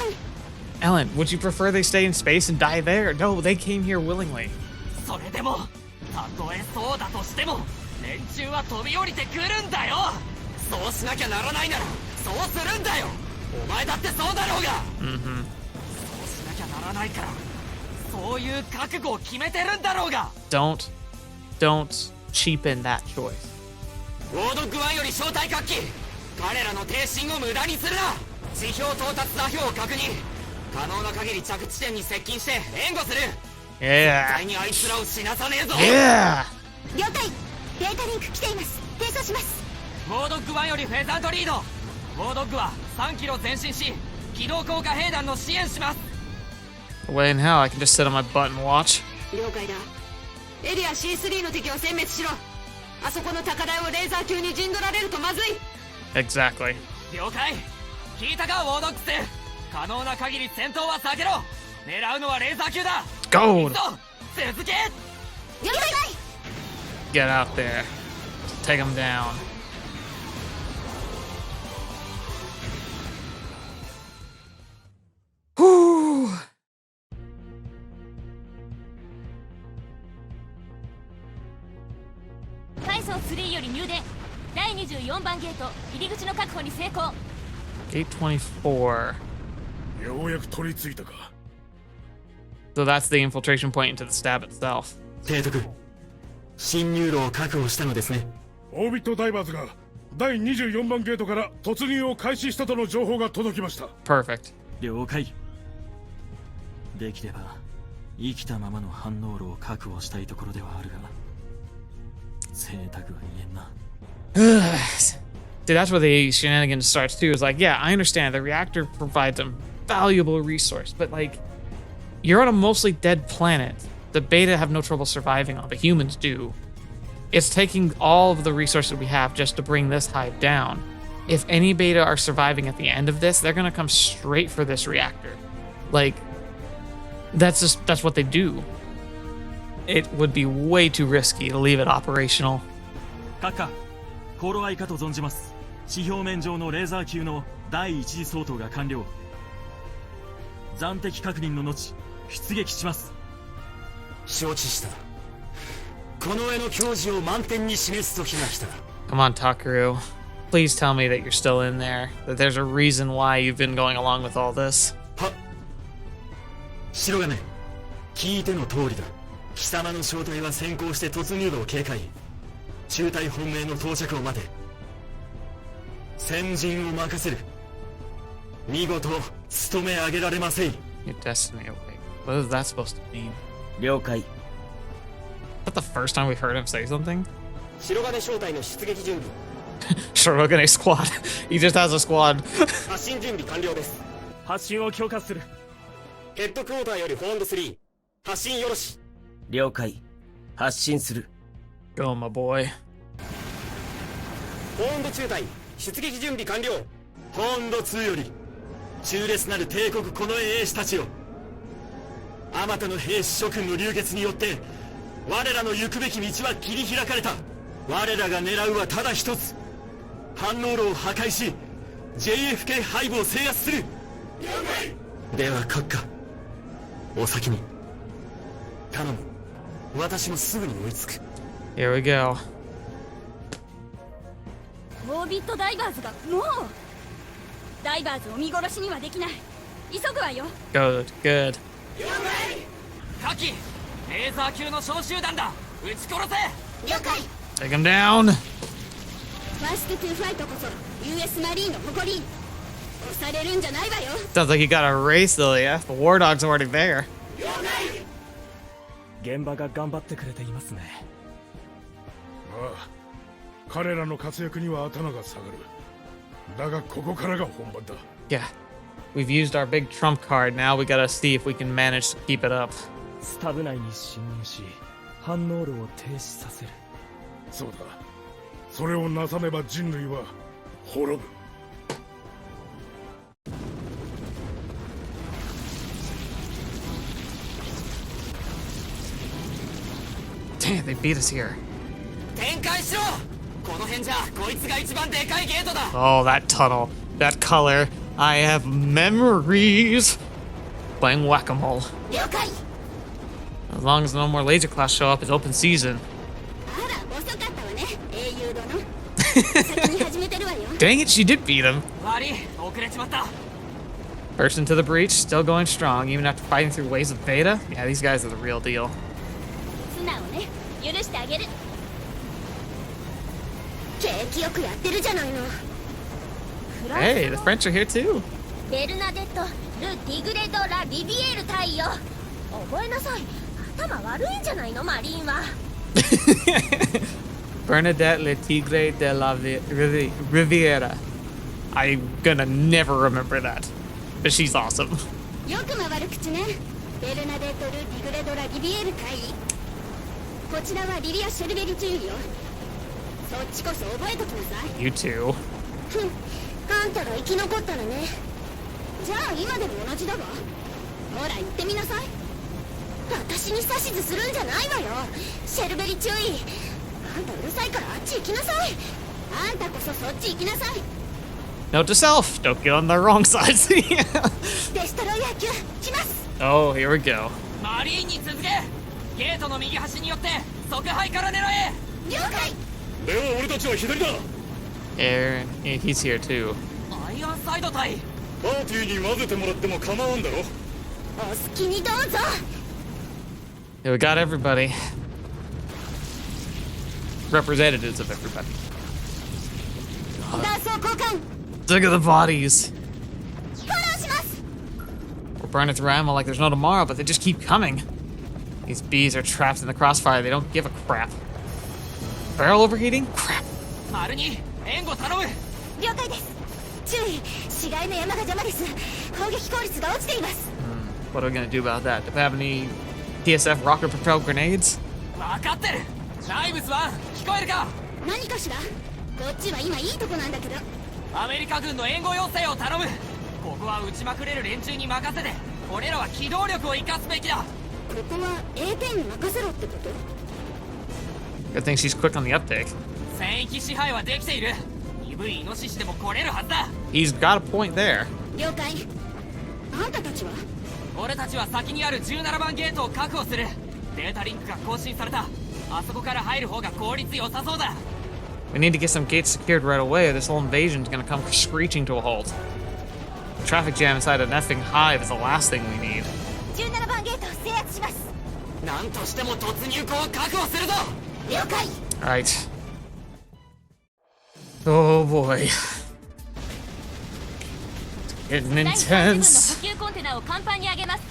S1: Ellen, would you prefer they stay in space and die there? No, they came here willingly.
S9: それでもたとえそうだとしても連中は飛び降りてくるんだよ。そうしなきゃならないならそうするんだよ。お前だってそうだろうが。そうしなきゃならないからそういう覚悟を決めてるんだろうが。
S1: Don't cheapen that choice.
S9: ウォードッグ1より正体活気。彼らの挺身を無駄にするな。地表到達座標を確認。可能な限り着地点に接近して援護する。絶対にあいつらを死なさねえぞ。
S7: 了解。データリンク来ています。転送します。
S9: ウォードッグ1よりフェザートリード。ウォードッグは3キロ前進し機動効果兵団の支援します。
S1: Way in hell, I can just sit on my butt and watch.
S7: 了解だ。エリア C3 の敵を殲滅しろ。あそこの高台をレーザー級に陣取られるとまずい。
S1: Exactly.
S9: 了解。聞いたかウォードックス。可能な限り戦闘は避けろ。狙うのはレーザー級だ。
S1: Gold.
S9: 続け。
S7: 了解。
S1: Get out there. Take them down. Whew.
S3: 階層3より入電。第24番ゲート入り口の確保に成功。
S1: Gate 24.
S5: ようやく取り付いたか。
S1: So that's the infiltration point into the stab itself.
S4: 提督、侵入路を確保したのですね。
S5: オービットダイバーズが第24番ゲートから突入を開始したとの情報が届きました。
S1: Perfect.
S6: 了解。できれば生きたままの反応路を確保したいところではあるが贅沢は言えんな。
S1: Dude, that's where the shenanigans starts too. Is like, yeah, I understand the reactor provides a valuable resource, but like, you're on a mostly dead planet. The beta have no trouble surviving on, but humans do. It's taking all of the resources we have just to bring this hive down. If any beta are surviving at the end of this, they're gonna come straight for this reactor. Like, that's what they do. It would be way too risky to leave it operational.
S6: 閣下、頃合いかと存じます。地表面上のレーザー級の第一次相当が完了。暫定確認の後、出撃します。
S8: 承知した。この絵の矜持を満点に示す時が来た。
S1: Come on, Takaru. Please tell me that you're still in there. That there's a reason why you've been going along with all this.
S4: は、白金、聞いての通りだ。貴様の正体は先行して突入路を警戒。中隊本命の到着を待て。先陣を任せる。見事務め上げられませい。
S1: Your destiny away. What is that supposed to mean?
S6: 了解。
S1: Is that the first time we've heard him say something?
S8: 白金正体の出撃準備。
S1: Shirogane squad. He just has a squad.
S8: 発進準備完了です。
S6: 発進を強化する。
S8: ヘッドクォーターよりフォンド3。発進よろし。
S6: 了解。発進する。
S1: Go, my boy.
S8: フォンド中隊出撃準備完了。
S4: 本土2より中烈なる帝国近衛兵士たちよ。あまたの兵士諸君の流血によって我らの行くべき道は切り開かれた。我らが狙うはただ一つ。反応路を破壊し JFK ハイブを制圧する。では閣下、お先に。頼む。私もすぐに追いつく。
S1: Here we go.
S3: オービットダイバーズがもうダイバーズを見殺しにはできない。急ぐわよ。
S1: Good, good.
S9: カキ、レーザー級の小集団だ。撃ち殺せ。
S7: 了解。
S1: Take him down.
S7: ファーストトゥーファイトこそ US マリーンの誇り。押されるんじゃないわよ。
S1: Sounds like you got a race, Lilia. The war dog's already there.
S6: 現場が頑張ってくれていますね。
S5: ああ、彼らの活躍には頭が下がる。だがここからが本番だ。
S1: Yeah. We've used our big trump card. Now we gotta see if we can manage to keep it up.
S6: スタブ内に侵入し、反応路を停止させる。
S5: そうだ。それをなさねば人類は滅ぶ。
S1: Damn, they beat us here.
S9: 展開しろ。この辺じゃこいつが一番でかいゲートだ。
S1: Oh, that tunnel. That color. I have memories. Playing whack-a-mole.
S3: 了解。
S1: As long as no more laser class show up, it's open season.
S3: あら遅かったわね英雄殿。先に始めてるわよ。
S1: Dang it, she did beat him.
S9: 悪い遅れちまった
S1: Burst into the breach, still going strong, even after fighting through waves of beta. Yeah, these guys are the real deal.
S3: 素直ね許してあげる。景気よくやってるじゃないの。
S1: Hey, the French are here too.
S3: ベルナデット・ル・ディグレド・ラ・リビエール隊よ。覚えなさい。頭悪いんじゃないのマリンは。
S1: Bernadette Le Tigre de la Riviera. I'm gonna never remember that. But she's awesome.
S3: よく回る口ね。ベルナデット・ル・ディグレド・ラ・リビエール隊。こちらはリビア・シェルベリチュールよ。そっちこそ覚えときなさい。
S1: You too.
S3: ふん、あんたが生き残ったらね。じゃあ今でも同じだわ。ほら言ってみなさい。私に指図するんじゃないわよ。シェルベリ注意。あんたうるさいからあっち行きなさい。あんたこそそっち行きなさい。
S1: Note to self, don't get on the wrong side.
S3: デストロイヤー級来ます。
S1: Oh, here we go.
S9: マリーンに続けゲートの右端によって側背から狙え
S3: 了解。
S8: では俺たちは左だ
S1: Aaron, he's here too.
S9: アイアンサイド隊
S8: パーティーに混ぜてもらっても構わんだろ
S3: お好きにどうぞ。
S1: Yeah, we got everybody. Representatives of everybody.
S3: 断層交換
S1: Look at the bodies.
S3: フォローします。
S1: We're burning through ammo like there's no tomorrow, but they just keep coming. These bees are trapped in the crossfire. They don't give a crap. Barrel overheating? Crap.
S9: 丸に援護頼む
S3: 了解です。注意、市街の山が邪魔です。攻撃効率が落ちています。
S1: What are we gonna do about that? Do we have any TSF rocket-propelled grenades?
S9: 分かってるライブスは聞こえるか
S3: 何かしら。こっちは今いいとこなんだけど。
S9: アメリカ軍の援護要請を頼むここは撃ちまくれる連中に任せて俺らは機動力を生かすべきだ
S3: ここは A 点に任せろってこと。
S1: Good thing she's quick on the uptake.
S9: 戦域支配はできている鈍いイノシシでも来れるはずだ
S1: He's got a point there.
S3: 了解。あんたたちは
S9: 俺たちは先にある17番ゲートを確保するデータリンクが更新されたあそこから入る方が効率良さそうだ
S1: We need to get some gates secured right away, or this whole invasion's gonna come screeching to a halt. The traffic jam inside an effing hive is the last thing we need.
S3: 17番ゲートを制圧します。
S9: 何としても突入口を確保するぞ
S3: 了解。
S1: Alright. Oh boy. Getting
S3: 第3
S1: intense.
S3: 補給コンテナを甲板に上げます。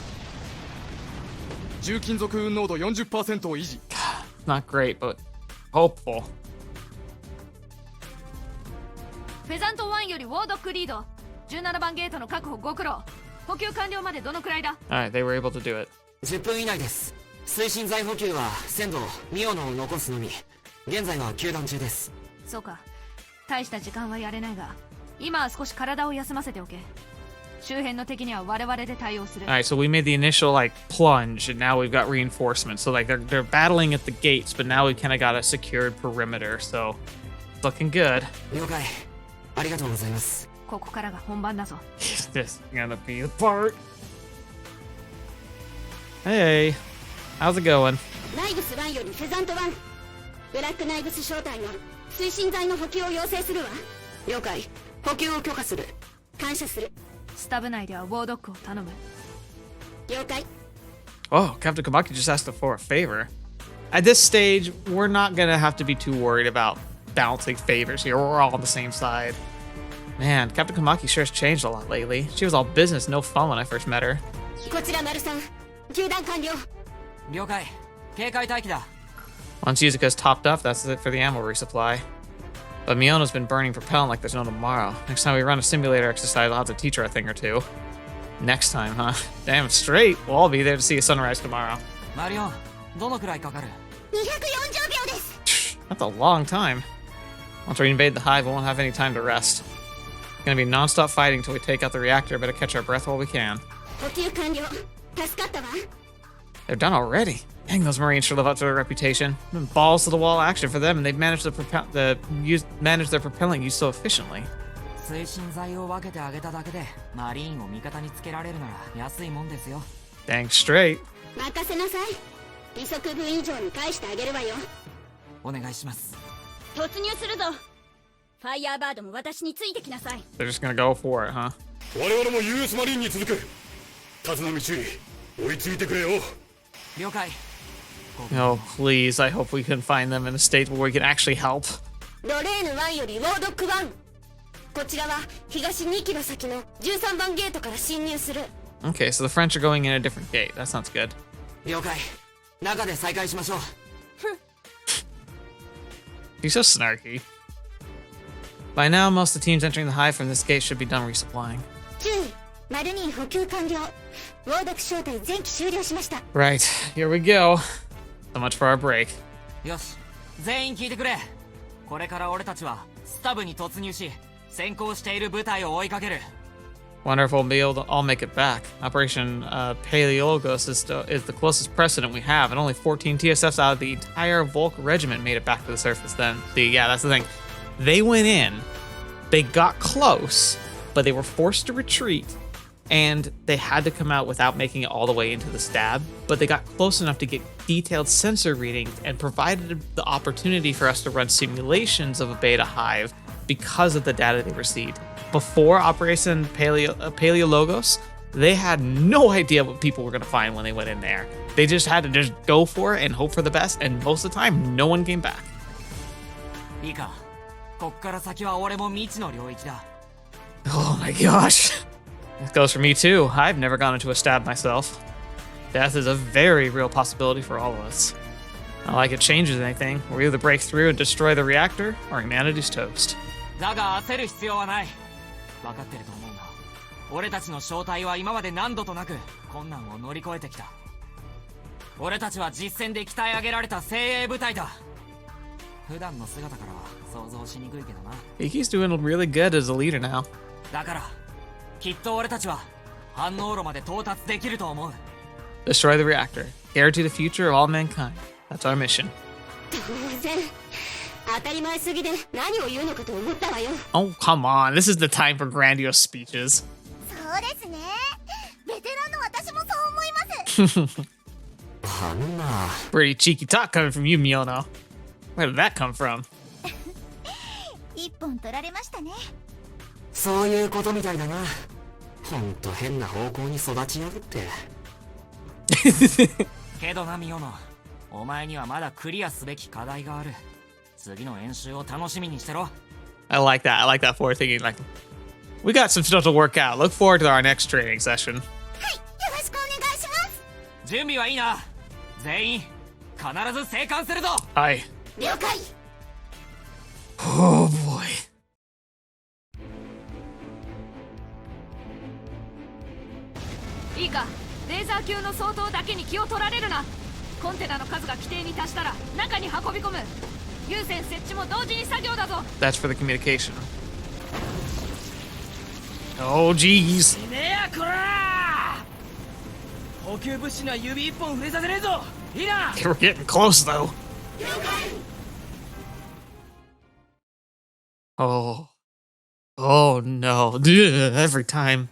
S2: 重金属運濃度 40% を維持
S1: Not great, but hopeful.
S10: フェザント1よりウォードックリード17番ゲートの確保ご苦労補給完了までどのくらいだ
S1: Alright, they were able to do it.
S11: 10分以内です。推進剤補給は鮮度ミオノを残すのみ。現在は休団中です。
S10: そうか大した時間はやれないが今は少し体を休ませておけ周辺の敵には我々で対応する
S1: Alright, so we made the initial like plunge, and now we've got reinforcements. So like they're battling at the gates, but now we kind of got a secured perimeter. So it's looking good.
S11: 了解。ありがとうございます。
S10: ここからが本番だぞ
S1: This is gonna be the part. Hey, how's it going?
S3: ナイブス1よりフェザント1。ブラックナイブス小隊の推進剤の補給を要請するわ。
S7: 了解。補給を許可する。
S3: 感謝する。
S10: スタブ内ではウォードックを頼む
S3: 了解。
S1: Oh, Captain Kamaki just asked for a favor. At this stage, we're not gonna have to be too worried about balancing favors here. We're all on the same side. Man, Captain Kamaki sure has changed a lot lately. She was all business, no fun when I first met her.
S3: こちら丸さん。球団完了。
S9: 了解警戒待機だ
S1: Once Yuzuka's topped up, that's it for the ammo resupply. But Miono's been burning propellant like there's no tomorrow. Next time we run a simulator exercise, I'll have to teach her a thing or two. Next time, huh? Damn straight. We'll all be there to see a sunrise tomorrow.
S9: マリオンどのくらいかかる
S3: 240秒です。
S1: That's a long time. Once we invade the hive, we won't have any time to rest. It's gonna be non-stop fighting till we take out the reactor. Better catch our breath while we can.
S3: 補給完了。助かったわ。
S1: They're done already. Dang, those Marines sure live up to their reputation. Balls to the wall action for them, and they've managed manage their propellant use so efficiently.
S9: 推進剤を分けてあげただけでマリーンを味方につけられるなら安いもんですよ。
S1: Dang straight.
S7: 任せなさい。利息分以上に返してあげるわよ。
S9: お願いします。
S3: 突入するぞ。ファイヤーバードも私についてきなさい。
S1: They're just gonna go for it, huh?
S2: 我々も US マリーンに続く。手綱道追いついてくれよ。
S9: 了解。
S1: Oh, please. I hope we can find them in a state where we can actually help.
S7: ロレーヌ1よりウォードック1。こちらは東2キロ先の13番ゲートから侵入する。
S1: Okay, so the French are going in a different gate. That sounds good.
S11: 了解。中で再開しましょう。
S1: He's so snarky. By now, most of the teams entering the hive from this gate should be done resupplying.
S7: 注意。マルニー補給完了。ウォードック招待前期終了しました。
S1: Right, here we go. So much for our break.
S9: よし、全員聞いてくれ。これから俺たちはスタブに突入し、先行している部隊を追いかける。
S1: Wonder if we'll be able to all make it back. Operation Paleologos is the closest precedent we have, and only 14 TSFs out of the entire Volk regiment made it back to the surface then. See, yeah, that's the thing. They went in, they got close, but they were forced to retreat, and they had to come out without making it all the way into the stab, but they got close enough to get detailed sensor readings and provided the opportunity for us to run simulations of a beta hive because of the data they received. Before Operation Paleologos, they had no idea what people were going to find when they went in there. They just had to just go for it and hope for the best, and most of the time, no one came back.
S9: いいか、こっから先は俺も未知の領域だ。
S1: Oh my gosh. This goes for me too. I've never gone into a stab myself. Death is a very real possibility for all of us. Not like it changes anything. We'll either break through and destroy the reactor, or humanity's toast.
S9: だが焦る必要はない。分かってると思うが、俺たちの正体は今まで何度となく困難を乗り越えてきた。俺たちは実戦で鍛え上げられた精鋭部隊だ。普段の姿からは想像しにくいけどな。
S1: He's doing really good as a leader now.
S9: だからきっと俺たちは反応炉まで到達できると思う。
S1: Destroy the reactor. Guarantee the future of all mankind. That's our mission.
S7: 当然。当たり前すぎで何を言うのかと思ったわよ。
S1: Oh, come on. This is the time for grandiose speeches.
S3: そうですね。ベテランの私もそう思います。
S11: あんな。
S1: Pretty cheeky talk coming from you, Miono. Where did that come from?
S3: 一本取られましたね。
S11: そういうことみたいだな。ほんと変な方向に育ちやがって。
S9: けどなミオノ、お前にはまだクリアすべき課題がある。次の演習を楽しみにしてろ。
S1: I like that. I like that forward thinking. Like, we got some stuff to work out. Look forward to our next training session.
S3: はい、よろしくお願いします。
S9: 準備はいいな。全員必ず生還するぞ。
S1: はい。
S7: 了解。
S1: Oh boy.
S10: いいか、レーザー級の相当だけに気を取られるな。コンテナの数が規定に達したら中に運び込む。有線設置も同時に作業だぞ。
S1: That's for the communication. Oh jeez.
S9: ねやこら。補給物資には指一本触れさせねえぞ。いいな。
S1: We're getting close though. Oh. Oh no. Every time.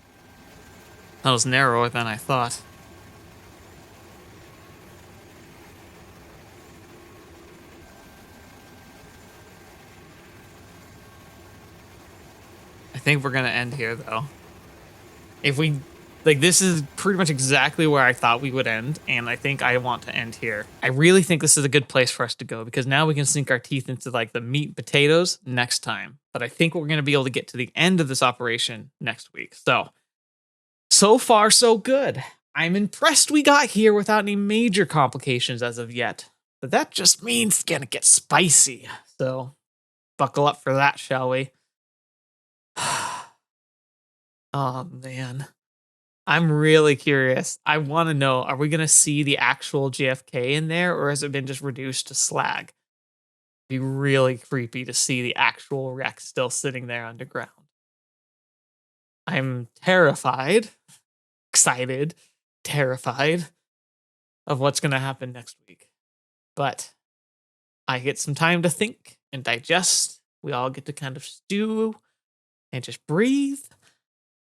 S1: That was narrower than I thought. I think we're gonna end here though. If we like, this is pretty much exactly where I thought we would end, and I think I want to end here. I really think this is a good place for us to go because now we can sink our teeth into like the meat and potatoes next time. But I think we're gonna be able to get to the end of this operation next week. So far so good. I'm impressed we got here without any major complications as of yet. But that just means it's gonna get spicy. So buckle up for that, shall we? Oh man, I'm really curious. I want to know, are we going to see the actual JFK in there, or has it been just reduced to slag? It'd be really creepy to see the actual wreck still sitting there underground. I'm terrified, excited, terrified of what's going to happen next week. But I get some time to think and digest. We all get to kind of stew and just breathe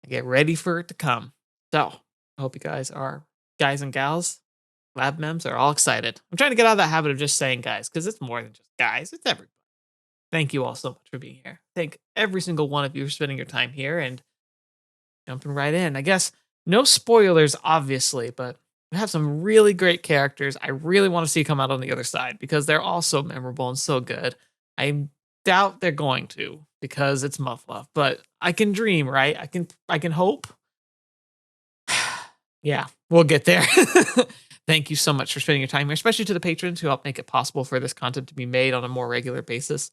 S1: and get ready for it to come. So I hope you guys and gals, lab mems are all excited. I'm trying to get out of that habit of just saying guys, because it's more than just guys, it's everybody. Thank you all so much for being here. Thank every single one of you for spending your time here and jumping right in. I guess no spoilers, obviously, but we have some really great characters I really want to see come out on the other side because they're all so memorable and so good. I doubt they're going to because it's Muv-Luv, but I can dream, right? I can hope. Yeah, we'll get there. Thank you so much for spending your time here, especially to the patrons who help make it possible for this content to be made on a more regular basis.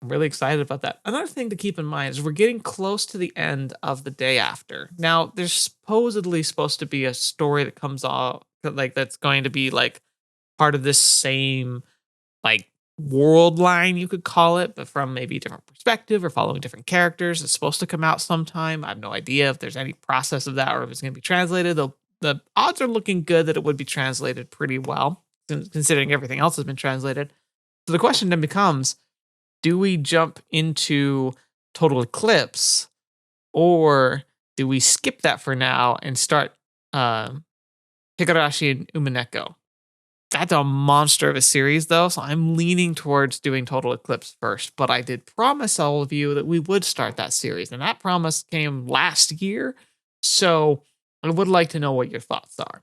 S1: I'm really excited about that. Another thing to keep in mind is we're getting close to the end of the day after. Now, there's supposedly supposed to be a story that comes off, like that's going to be like part of this same like world line, you could call it, but from maybe a different perspective or following different characters. It's supposed to come out sometime. I have no idea if there's any process of that or if it's going to be translated. The odds are looking good that it would be translated pretty well, considering everything else has been translated. So the question then becomes, do we jump into Total Eclipse or do we skip that for now and start Higurashi and Umineko? That's a monster of a series, though, so I'm leaning towards doing Total Eclipse first. But I did promise all of you that we would start that series, and that promise came last year. So I would like to know what your thoughts are.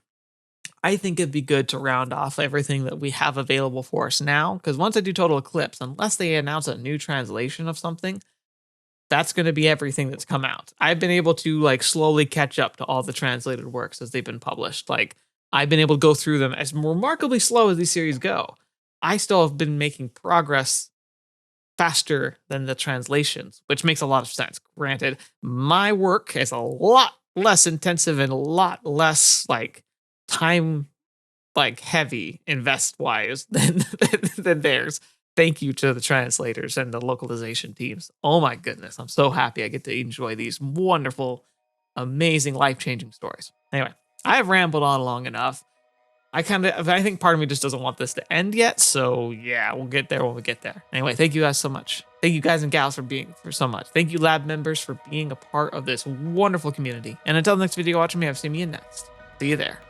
S1: I think it'd be good to round off everything that we have available for us now, because once I do Total Eclipse, unless they announce a new translation of something, that's going to be everything that's come out. I've been able to like slowly catch up to all the translated works as they've been published. Like I've been able to go through them as remarkably slow as these series go. I still have been making progress faster than the translations, which makes a lot of sense. Granted, my work is a lot less intensive and a lot less like time like heavy invest wise than theirs. Thank you to the translators and the localization teams. Oh my goodness, I'm so happy I get to enjoy these wonderful, amazing, life-changing stories. Anyway, I have rambled on long enough. I think part of me just doesn't want this to end yet. So yeah, we'll get there when we get there. Anyway, thank you guys so much. Thank you guys and gals for so much. Thank you lab members for being a part of this wonderful community. And until the next video, watching me, I've seen you next. See you there.